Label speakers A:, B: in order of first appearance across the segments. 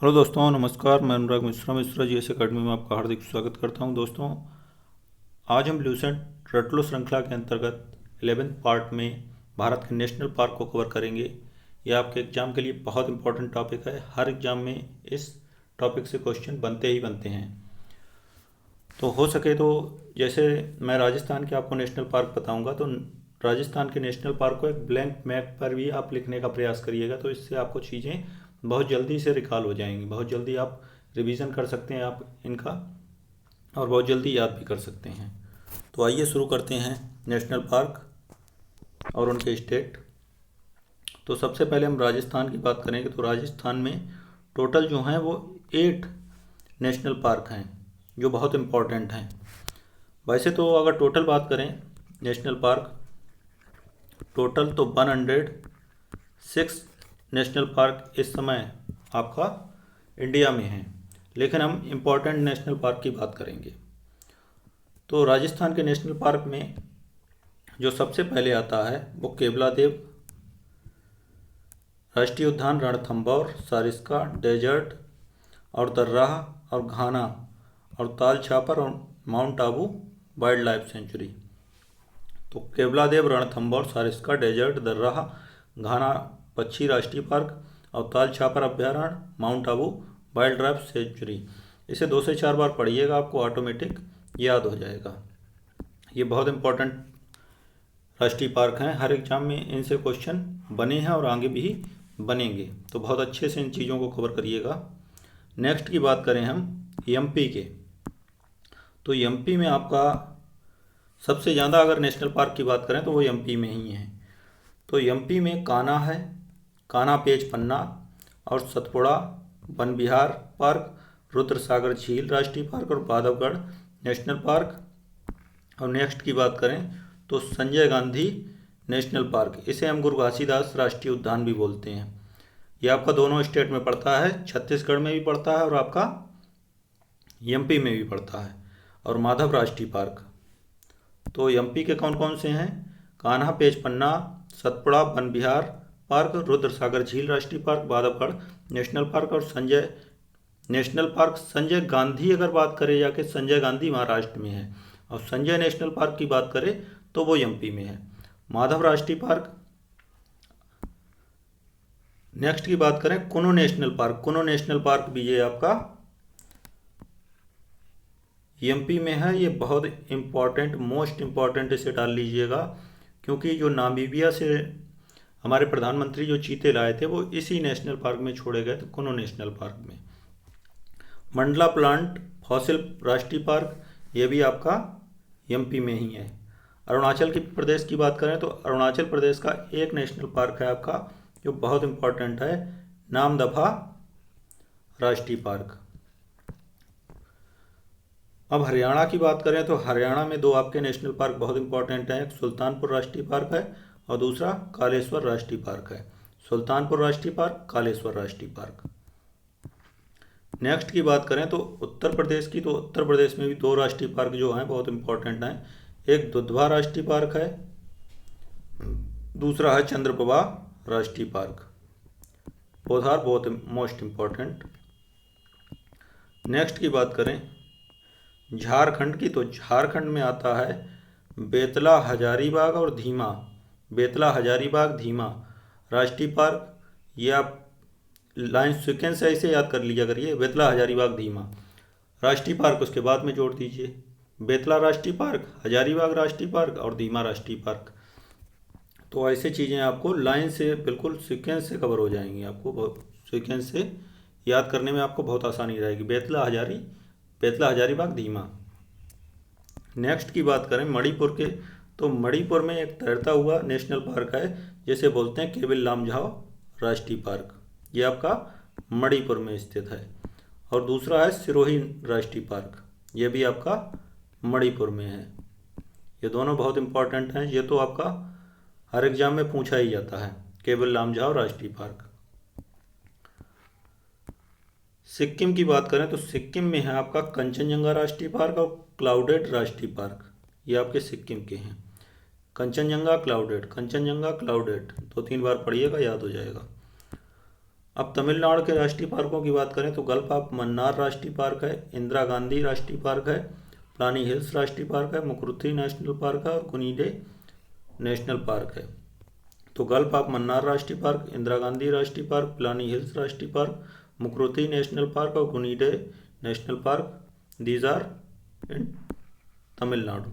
A: Hello दोस्तों, नमस्कार। मैं अनुराग मिश्रा जी एस अकेडमी में आपका हार्दिक स्वागत करता हूं। दोस्तों, आज हम ब्लूसेंट रटलो श्रृंखला के अंतर्गत 11th पार्ट में भारत के नेशनल पार्क को कवर करेंगे। यह आपके एग्जाम के लिए बहुत इंपॉर्टेंट टॉपिक है। हर एग्जाम में इस टॉपिक से क्वेश्चन बनते ही बनते हैं। तो हो सके तो जैसे मैं राजस्थान के आपको नेशनल पार्क बताऊंगा, तो राजस्थान के नेशनल पार्क को एक ब्लैंक मैप पर भी आप लिखने का प्रयास करिएगा, तो इससे आपको चीज़ें बहुत जल्दी से रिकॉल हो जाएंगी। बहुत जल्दी आप रिवीजन कर सकते हैं आप इनका, और बहुत जल्दी याद भी कर सकते हैं। तो आइए शुरू करते हैं नेशनल पार्क और उनके स्टेट। तो सबसे पहले हम राजस्थान की बात करेंगे। तो राजस्थान में टोटल जो हैं वो 8 नेशनल पार्क हैं, जो बहुत इम्पोर्टेंट हैं। वैसे तो अगर टोटल बात करें नेशनल पार्क, टोटल तो 106 नेशनल पार्क इस समय आपका इंडिया में है, लेकिन हम इम्पोर्टेंट नेशनल पार्क की बात करेंगे। तो राजस्थान के नेशनल पार्क में जो सबसे पहले आता है वो केवलादेव राष्ट्रीय उद्यान, रणथंभौर, सारिस्का डेजर्ट और दर्राह और घाना और ताल छापर और mount Abu wild life sanctuary. तो केवलादेव, रणथंभौर, सारिस्का डेजर्ट, दर्राह, घाना पक्षी राष्ट्रीय पार्क और ताल छापर अभ्यारण्य, mount Abu wild life sanctuary. इसे 2 से 4 बार पढ़िएगा, आपको ऑटोमेटिक याद हो जाएगा। ये बहुत इंपॉर्टेंट राष्ट्रीय पार्क हैं। हर एग्जाम में इनसे क्वेश्चन बने हैं और आगे भी बनेंगे, तो बहुत अच्छे से इन चीज़ों को कवर करिएगा। नेक्स्ट की बात करें हम एमपी के, तो एमपी में आपका सबसे ज़्यादा अगर नेशनल पार्क की बात करें तो वो एमपी में ही है। तो एमपी में कान्हा है, कान्हा पेच पन्ना और सतपुड़ा वन विहार पार्क, रुद्रसागर झील राष्ट्रीय पार्क और बांधवगढ़ नेशनल पार्क। और नेक्स्ट की बात करें तो संजय गांधी नेशनल पार्क, इसे हम गुरु घासीदास राष्ट्रीय उद्यान भी बोलते हैं। ये आपका दोनों स्टेट में पड़ता है, छत्तीसगढ़ में भी पड़ता है और आपका एमपी में भी पड़ता है। और माधव राष्ट्रीय पार्क, तो एमपी के कौन कौन से हैं? कान्हा पेच पन्ना, सतपुड़ा वन विहार पार्क, रुद्रसागर झील राष्ट्रीय पार्क, बांधवगढ़ नेशनल पार्क और संजय नेशनल पार्क। संजय गांधी अगर बात करें जाके, संजय गांधी महाराष्ट्र में है, और संजय नेशनल पार्क की बात करें तो वो एमपी में है। माधव राष्ट्रीय पार्क। नेक्स्ट की बात करें कुनो नेशनल पार्क, कुनो नेशनल पार्क भी ये आपका एमपी में है। ये बहुत इम्पॉर्टेंट, मोस्ट इम्पॉर्टेंट, इसे डाल लीजिएगा, क्योंकि जो नामीबिया से हमारे प्रधानमंत्री जो चीते लाए थे वो इसी नेशनल पार्क में छोड़े गए थे, कुनो नेशनल पार्क में। मंडला प्लांट फॉसिल राष्ट्रीय पार्क, ये भी आपका एमपी में ही है। अरुणाचल की प्रदेश की बात करें तो अरुणाचल प्रदेश का एक नेशनल पार्क है आपका जो बहुत इम्पोर्टेंट है, नामदफा राष्ट्रीय पार्क। अब हरियाणा की बात करें तो हरियाणा में 2 आपके नेशनल पार्क बहुत इंपॉर्टेंट हैं। एक सुल्तानपुर राष्ट्रीय पार्क है और दूसरा कालेश्वर राष्ट्रीय पार्क है। सुल्तानपुर राष्ट्रीय पार्क, कालेश्वर राष्ट्रीय पार्क। नेक्स्ट की बात करें तो उत्तर प्रदेश की, तो उत्तर प्रदेश में भी 2 राष्ट्रीय पार्क जो हैं बहुत इंपॉर्टेंट हैं। एक दुधवा राष्ट्रीय पार्क है, दूसरा है चंद्रप्रभा राष्ट्रीय पार्क। बोथ आर बहुत मोस्ट इम्पॉर्टेंट। नेक्स्ट की बात करें झारखंड की, तो झारखंड में आता है बेतला हजारीबाग और धीमा, बेतला हजारीबाग धीमा राष्ट्रीय पार्क। ये आप लाइन सीक्वेंस ऐसे याद कर लिया करिए, बेतला हजारीबाग धीमा राष्ट्रीय पार्क, उसके बाद में जोड़ दीजिए बेतला राष्ट्रीय पार्क, हजारीबाग राष्ट्रीय पार्क और धीमा राष्ट्रीय पार्क। तो ऐसे चीज़ें आपको लाइन से बिल्कुल सीक्वेंस से कवर हो जाएंगी, आपको सीक्वेंस से याद करने में आपको बहुत आसानी रहेगी। बेतला हजारीबाग धीमा। नेक्स्ट की बात करें मणिपुर के, तो मणिपुर में एक तैरता हुआ नेशनल पार्क है जिसे बोलते हैं केबिल लामझाओ राष्ट्रीय पार्क, ये आपका मणिपुर में स्थित है। और दूसरा है सिरोही राष्ट्रीय पार्क, ये भी आपका मणिपुर में है। ये दोनों बहुत इंपॉर्टेंट हैं, ये तो आपका हर एग्जाम में पूछा ही जाता है, केबिल लामझाओ राष्ट्रीय पार्क। सिक्किम की बात करें तो सिक्किम में है आपका कंचनजंगा राष्ट्रीय पार्क और क्लाउडेड राष्ट्रीय पार्क, ये आपके सिक्किम के हैं। कंचनजंगा क्लाउडेड, कंचनजंगा क्लाउडेड 2-3 बार पढ़िएगा, याद हो जाएगा। अब तमिलनाडु के राष्ट्रीय पार्कों की बात करें तो गल्फ ऑफ मन्नार राष्ट्रीय पार्क है, इंदिरा गांधी राष्ट्रीय पार्क है, प्लानी हिल्स राष्ट्रीय पार्क है, मुकुरुथी नेशनल पार्क है और कुनीडे नेशनल पार्क है। तो गल्फ ऑफ मन्नार राष्ट्रीय पार्क, इंदिरा गांधी राष्ट्रीय पार्क, प्लानी हिल्स राष्ट्रीय पार्क, मुकुरुथी नेशनल पार्क और Guindy national park, these are in Tamil Nadu.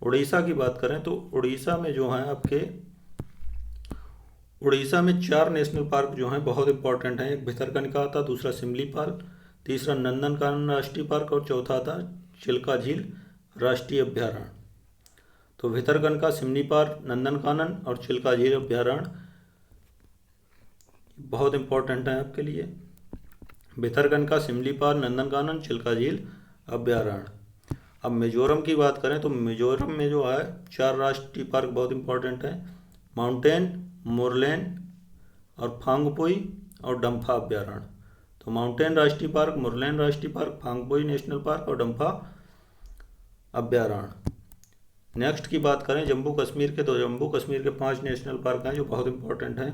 A: Orissa की बात करें तो उड़ीसा में जो है आपके उड़ीसा में 4 नेशनल पार्क जो हैं बहुत इंपॉर्टेंट हैं। एक भितरकनिका आता, दूसरा सिमलीपाल, तीसरा नंदनकानन राष्ट्रीय पार्क और चौथा आता चिल्का झील राष्ट्रीय अभ्यारण्य। तो भितरकनिका, सिमलीपाल, नंदनकानन और चिल्का झील अभ्यारण्य बहुत इंपॉर्टेंट हैं आपके लिए। भितरकनिका, सिमलीपाल, नंदनकानन, चिल्का झील अभ्यारण्य। अब मिजोरम की बात करें तो मिजोरम में जो है 4 राष्ट्रीय पार्क बहुत इंपॉर्टेंट हैं, माउंटेन, मोरलेन और फांगपुई और डम्फा अभ्यारण्य। तो माउंटेन राष्ट्रीय पार्क, मोरलेन राष्ट्रीय पार्क, फांगपुई नेशनल पार्क और डम्फा अभ्यारण्य। नेक्स्ट की बात करें जम्मू कश्मीर के, तो जम्मू कश्मीर के 5 नेशनल पार्क हैं जो बहुत इंपॉर्टेंट हैं।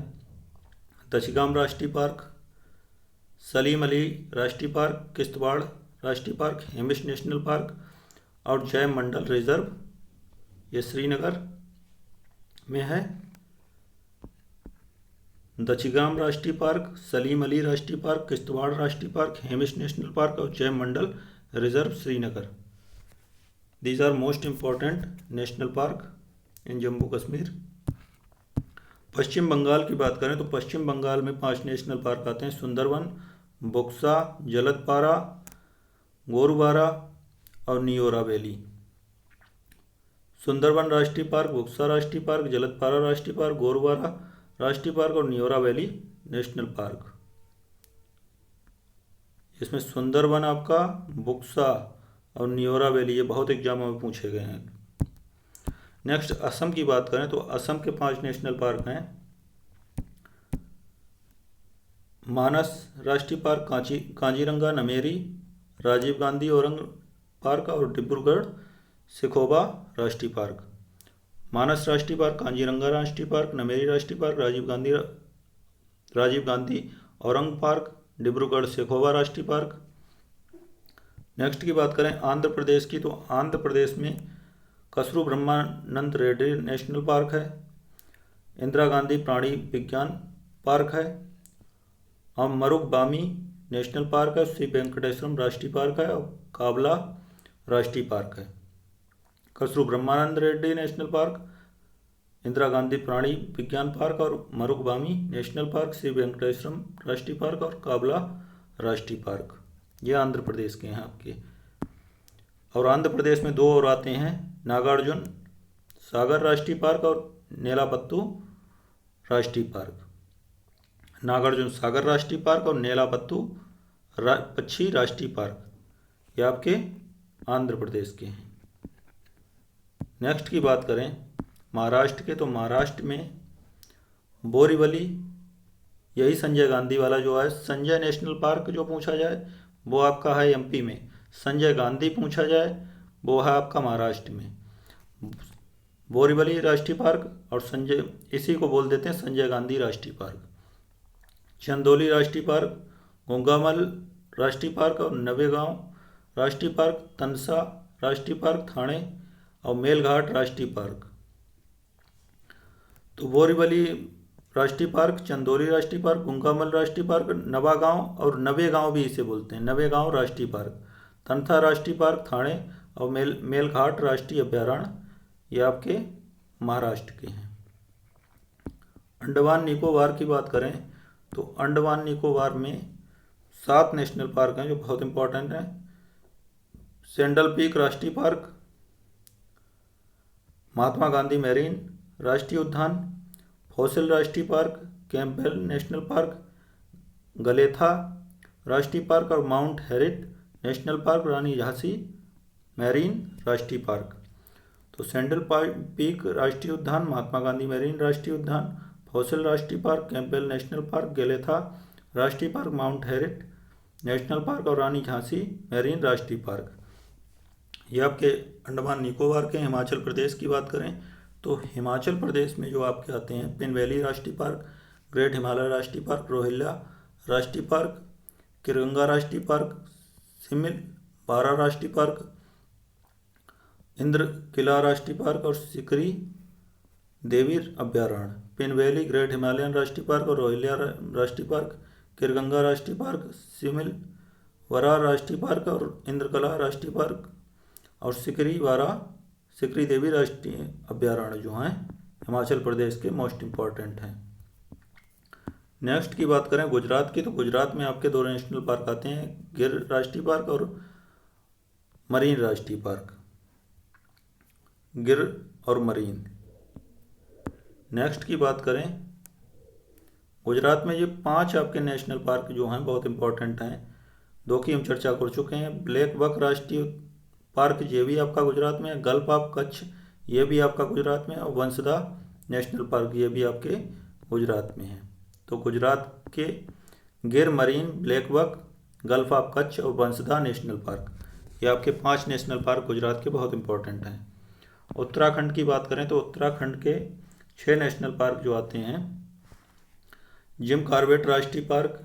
A: दशगाम राष्ट्रीय पार्क, सलीम अली राष्ट्रीय पार्क, किश्तवाड़ राष्ट्रीय पार्क, हेमिश नेशनल पार्क और जय मंडल रिजर्व, ये श्रीनगर में है। दशगाम राष्ट्रीय पार्क, सलीम अली राष्ट्रीय पार्क, किश्तवाड़ राष्ट्रीय पार्क, हेमिश नेशनल पार्क और Jai Mandal reserve, Srinagar. These are most important national park in Jammu Kashmir. Paschim Bengal की बात करें तो पश्चिम बंगाल में 5 नेशनल पार्क आते हैं, सुंदरवन, बुक्सा, जलदपारा, गोरुबारा और नियोरा वैली। सुंदरवन राष्ट्रीय पार्क, बुक्सा राष्ट्रीय पार्क, जलदपारा राष्ट्रीय पार्क, गोरुबारा राष्ट्रीय पार्क और नियोरा वैली नेशनल पार्क। इसमें सुंदरवन आपका, बुक्सा और नियोरा वैली ये बहुत एग्जामों में पूछे गए हैं। नेक्स्ट असम की बात करें तो असम के 5 नेशनल पार्क हैं, मानस राष्ट्रीय पार्क, काजीरंगा, नमेरी, राजीव गांधी औरंग पार्क और डिब्रूगढ़ सिखोबा राष्ट्रीय पार्क। मानस राष्ट्रीय पार्क, काजीरंगा राष्ट्रीय पार्क, नमेरी राष्ट्रीय पार्क, राजीव गांधी औरंग पार्क, डिब्रूगढ़ सिखोबा राष्ट्रीय पार्क। नेक्स्ट की बात करें आंध्र प्रदेश की, तो आंध्र प्रदेश में कसरू ब्रह्मानंद रेड्डी नेशनल पार्क है, इंदिरा गांधी प्राणी विज्ञान पार्क है और मरुगबामी नेशनल पार्क है, श्री वेंकटेश्वरम राष्ट्रीय पार्क है और काबला राष्ट्रीय पार्क है। कसरू ब्रह्मानंद रेड्डी नेशनल पार्क, इंदिरा गांधी प्राणी विज्ञान पार्क और मरुगबामी नेशनल पार्क, श्री वेंकटेश्वरम राष्ट्रीय पार्क और काबला राष्ट्रीय पार्क, ये आंध्र प्रदेश के हैं आपके। और आंध्र प्रदेश में 2 और आते हैं, नागार्जुन सागर राष्ट्रीय पार्क और नेलापत्तू राष्ट्रीय पार्क। नागार्जुन सागर राष्ट्रीय पार्क और नेलापत्तू पक्षी राष्ट्रीय पार्क, ये आपके आंध्र प्रदेश के हैं। नेक्स्ट की बात करें महाराष्ट्र के, तो महाराष्ट्र में बोरीवली, यही संजय गांधी वाला जो है, संजय नेशनल पार्क जो पूछा जाए वो आपका है एमपी में, संजय गांधी पूछा जाए वो है आपका महाराष्ट्र में। बोरीवली राष्ट्रीय पार्क और संजय, इसी को बोल देते हैं संजय गांधी राष्ट्रीय पार्क। चंदौली राष्ट्रीय पार्क, गोंगामल राष्ट्रीय पार्क और नवेगांव राष्ट्रीय पार्क, तनसा राष्ट्रीय पार्क थाने और मेलघाट राष्ट्रीय पार्क। तो बोरीवली राष्ट्रीय पार्क, चंदौली राष्ट्रीय पार्क, गोंगामल राष्ट्रीय पार्क, नवागांव और नवेगांव भी इसे बोलते हैं, नवेगांव राष्ट्रीय पार्क, तनसा राष्ट्रीय पार्क थाने और मेलघाट राष्ट्रीय अभ्यारण्य, ये आपके महाराष्ट्र के हैं। अंडमान निकोबार की बात करें तो अंडमान निकोबार में 7 नेशनल पार्क हैं जो बहुत इंपॉर्टेंट हैं। सेंडल पीक राष्ट्रीय पार्क, महात्मा गांधी मैरीन राष्ट्रीय उद्यान, फॉसिल राष्ट्रीय पार्क, कैंपबेल नेशनल पार्क, गलेथा राष्ट्रीय पार्क और माउंट हैरिट नेशनल पार्क, रानी झांसी मैरीन राष्ट्रीय पार्क। तो सेंडल पीक राष्ट्रीय उद्यान, महात्मा गांधी मैरीन राष्ट्रीय उद्यान, फॉसिल राष्ट्रीय पार्क, कैंपबेल नेशनल पार्क, गलेथा राष्ट्रीय park, mount Herriot national park और रानी झांसी मैरीन राष्ट्रीय पार्क, ये आपके अंडमान निकोबार के। हिमाचल प्रदेश की बात करें तो हिमाचल प्रदेश में जो आपके आते हैं, पिन वैली राष्ट्रीय पार्क, ग्रेट हिमालय राष्ट्रीय पार्क, रोहिल्ला राष्ट्रीय पार्क, किरगंगा राष्ट्रीय पार्क, सिमिल बारा राष्ट्रीय पार्क, इंद्र किला राष्ट्रीय पार्क और सिकरी देवी अभ्यारण्य। पिन वैली ग्रेट हिमालयन राष्ट्रीय पार्क और रोहिल्या राष्ट्रीय पार्क, किरगंगा राष्ट्रीय पार्क, सिमिल वरा राष्ट्रीय पार्क और इंद्रकला राष्ट्रीय पार्क और सिकरी देवी राष्ट्रीय अभ्यारण्य जो हैं हिमाचल प्रदेश के मोस्ट इम्पॉर्टेंट हैं। नेक्स्ट की बात करें गुजरात की, तो गुजरात में आपके 2 नेशनल पार्क आते हैं, गिर राष्ट्रीय पार्क और मरीन राष्ट्रीय पार्क, गिर और मरीन। नेक्स्ट की बात करें गुजरात में ये 5 आपके नेशनल पार्क जो हैं बहुत इंपॉर्टेंट हैं। 2 की हम चर्चा कर चुके हैं, ब्लैक बक राष्ट्रीय पार्क ये भी आपका गुजरात में है, गल्फ ऑफ कच्छ ये भी आपका गुजरात में है और वंसदा नेशनल पार्क ये भी आपके गुजरात में है। तो गुजरात के Gir, marine, black buck, gulf of Kutch और वंसदा नेशनल पार्क ये आपके 5 नेशनल पार्क गुजरात के बहुत इंपॉर्टेंट हैं। उत्तराखंड की बात करें तो उत्तराखंड के 6 नेशनल पार्क जो आते हैं, जिम कॉर्बेट राष्ट्रीय पार्क,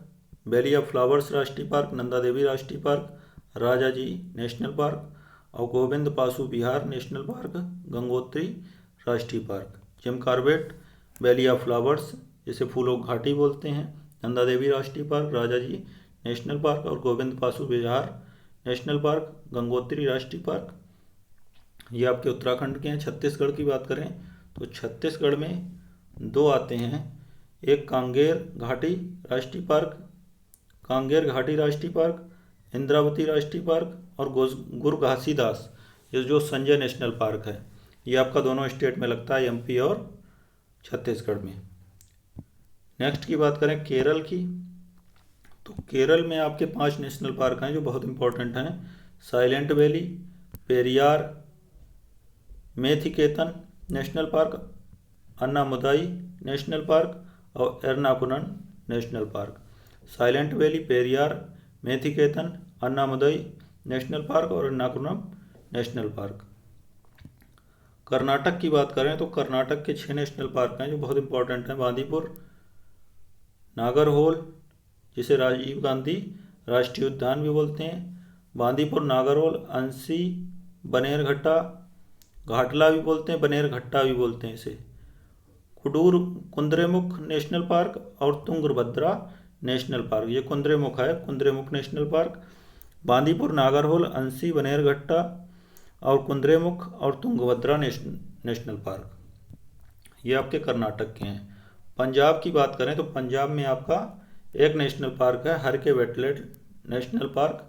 A: वैली ऑफ फ्लावर्स राष्ट्रीय पार्क, नंदा देवी राष्ट्रीय पार्क, राजा जी नेशनल पार्क और गोविंद पासु बिहार नेशनल पार्क, गंगोत्री राष्ट्रीय park. Jim Corbett, valley of flowers जिसे फूलों घाटी बोलते हैं, नंदा देवी राष्ट्रीय पार्क, राजा जी नेशनल पार्क और गोविंद पासु बिहार नेशनल पार्क, गंगोत्री राष्ट्रीय पार्क ये आपके उत्तराखंड के हैं। छत्तीसगढ़ की बात करें तो छत्तीसगढ़ में 2 आते हैं, एक कांगेर घाटी राष्ट्रीय पार्क, कांगेर घाटी राष्ट्रीय पार्क, इंद्रावती राष्ट्रीय पार्क और गुरु घासीदास ये जो संजय नेशनल पार्क है ये आपका दोनों स्टेट में लगता है, एमपी और छत्तीसगढ़ में। नेक्स्ट की बात करें केरल की, तो केरल में आपके 5 नेशनल पार्क हैं जो बहुत इंपॉर्टेंट हैं, Silent Valley, Periyar, Mathikettan national park, Anamudi national park और Ernakulam national park. Silent Valley, Periyar, Mathikettan, Anamudi national park और एर्नाकुलम नेशनल पार्क। कर्नाटक की बात करें तो कर्नाटक के 6 नेशनल पार्क हैं जो बहुत इंपॉर्टेंट हैं, बांदीपुर, नागरहोल जिसे राजीव गांधी राष्ट्रीय उद्यान भी बोलते हैं, बांदीपुर, नागरहोल, अंसी, बनेरघट्टा, घाटला भी बोलते हैं, बनेरघट्टा भी बोलते हैं इसे, कुद्रेमुख नेशनल पार्क और तुंगभद्रा नेशनल पार्क। ये कुद्रेमुख है, कुद्रेमुख नेशनल पार्क। बांदीपुर, नागरहोल, अंसी, बनेरघट्टा और कुद्रेमुख और तुंगभद्रा नेशनल पार्क ये आपके कर्नाटक के हैं। पंजाब की बात करें तो पंजाब में आपका एक नेशनल पार्क है, हर के वेटलैंड नेशनल पार्क।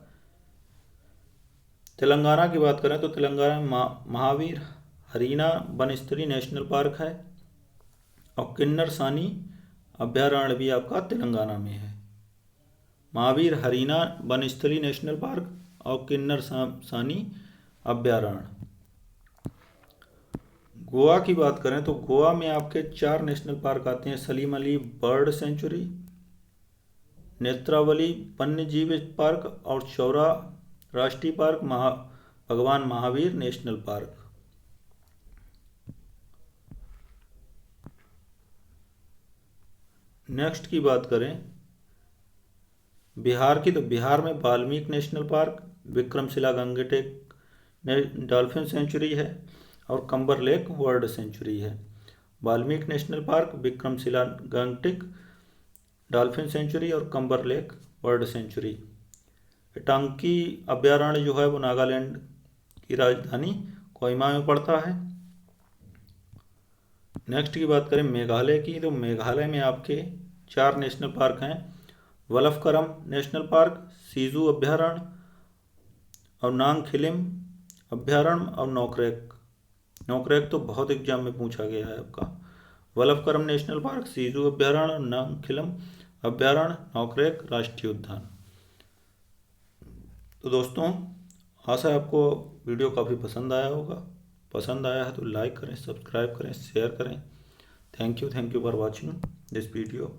A: तेलंगाना की बात करें तो तेलंगाना में महावीर हरीना बनस्थली नेशनल पार्क है और किन्नर सानी अभ्यारण्य भी आपका तेलंगाना में है। महावीर हरीना बनस्थली नेशनल पार्क और किन्नर सानी अभ्यारण्य। गोवा की बात करें तो गोवा में आपके 4 नेशनल पार्क आते हैं, सलीम अली बर्ड सेंचुरी, नेत्रावली वन्यजीव पार्क और चौरा राष्ट्रीय पार्क, भगवान महावीर नेशनल पार्क। नेक्स्ट की बात करें बिहार की, तो बिहार में Valmiki national park, Vikramshila Gangetic dolphin sanctuary है और कंबर लेक वर्ल्ड सेंचुरी है। Valmiki national park, Vikramshila Gangetic dolphin sanctuary और कंबर लेक वर्ल्ड सेंचुरी। टांकी अभ्यारण्य जो है वो नागालैंड की राजधानी कोहिमा में पड़ता है। नेक्स्ट की बात करें मेघालय की, तो मेघालय में आपके 4 नेशनल पार्क हैं, वलफकरम नेशनल पार्क, सीजू अभ्यारण्य और नांगखिलिम अभ्यारण्य और नोकरेक तो बहुत एग्जाम में पूछा गया है आपका। वलफकरम नेशनल पार्क, सीजू अभ्यारण्य, नांगखिलिम अभ्यारण्य, नोकरेक राष्ट्रीय उद्यान। तो दोस्तों आशा है आपको वीडियो काफ़ी पसंद आया होगा। पसंद आया है तो लाइक करें, सब्सक्राइब करें, शेयर करें। Thank you for watching this video.